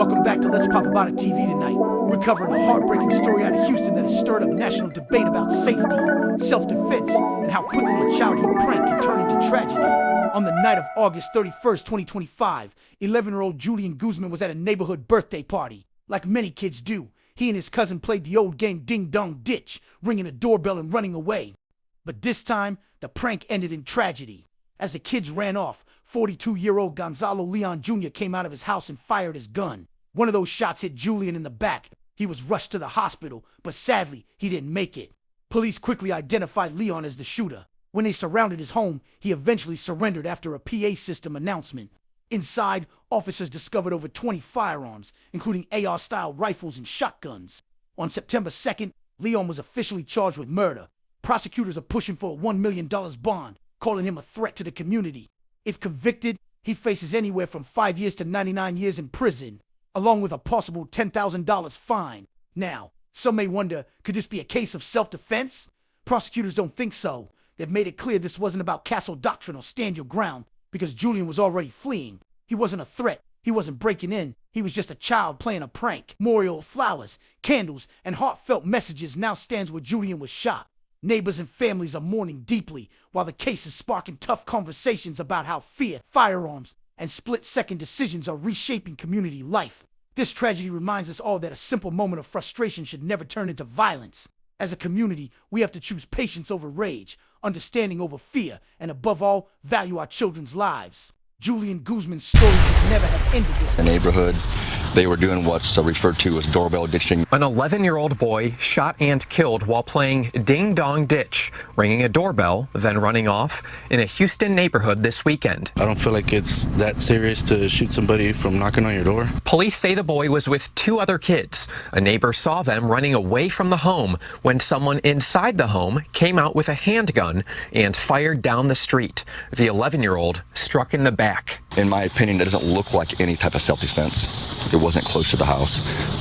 Welcome back to Let's Pop About It TV tonight. We're covering a heartbreaking story out of Houston that has stirred up national debate about safety, self-defense, and how quickly a childhood prank can turn into tragedy. On the night of August 31st, 2025, 11-year-old Julian Guzman was at a neighborhood birthday party. Like many kids do, he and his cousin played the old game Ding Dong Ditch, ringing a doorbell and running away. But this time, the prank ended in tragedy. As the kids ran off, 42-year-old Gonzalo Leon Jr. came out of his house and fired his gun. One of those shots hit Julian in the back. He was rushed to the hospital, but sadly, he didn't make it. Police quickly identified Leon as the shooter. When they surrounded his home, he eventually surrendered after a PA system announcement. Inside, officers discovered over 20 firearms, including AR-style rifles and shotguns. On September 2nd, Leon was officially charged with murder. Prosecutors are pushing for a $1 million bond, calling him a threat to the community. If convicted, he faces anywhere from 5 years to 99 years in prison, along with a possible $10,000 fine. Now, some may wonder, could this be a case of self-defense? Prosecutors don't think so. They've made it clear this wasn't about castle doctrine or stand your ground, because Julian was already fleeing. He wasn't a threat. He wasn't breaking in. He was just a child playing a prank. Memorial flowers, candles, and heartfelt messages now stands where Julian was shot. Neighbors and families are mourning deeply, while the case is sparking tough conversations about how fear, firearms, and split-second decisions are reshaping community life. This tragedy reminds us all that a simple moment of frustration should never turn into violence. As a community, we have to choose patience over rage, understanding over fear, and above all, value our children's lives. Julian Guzman's story should never have ended this way. The neighborhood, they were doing what's referred to as doorbell ditching. An 11-year-old boy shot and killed while playing Ding Dong Ditch, ringing a doorbell, then running off in a Houston neighborhood this weekend. I don't feel like it's that serious to shoot somebody from knocking on your door. Police say the boy was with two other kids. A neighbor saw them running away from the home when someone inside the home came out with a handgun and fired down the street. The 11-year-old struck in the back. In my opinion, it doesn't look like any type of self-defense. It wasn't close to the house,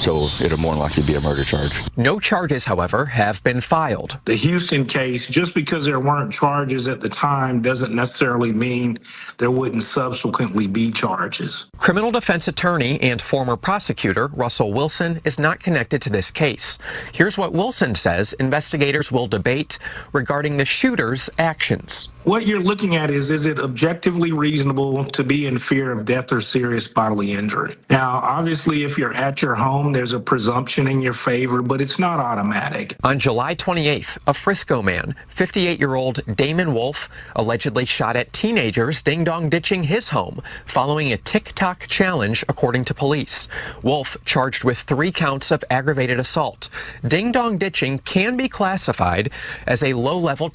so it'll more likely be a murder charge. No charges, however, have been filed. The Houston case, just because there weren't charges at the time doesn't necessarily mean there wouldn't subsequently be charges. Criminal defense attorney and former prosecutor Russell Wilson is not connected to this case. Here's what Wilson says investigators will debate regarding the shooter's actions. What you're looking at is it objectively reasonable to be in fear of death or serious bodily injury? Now, obviously, if you're at your home, there's a presumption in your favor, but it's not automatic. On July 28th, a Frisco man, 58-year-old Damon Wolf, allegedly shot at teenagers ding dong ditching his home following a TikTok challenge, according to police. Wolf charged with 3 counts of aggravated assault. Ding dong ditching can be classified as a low-level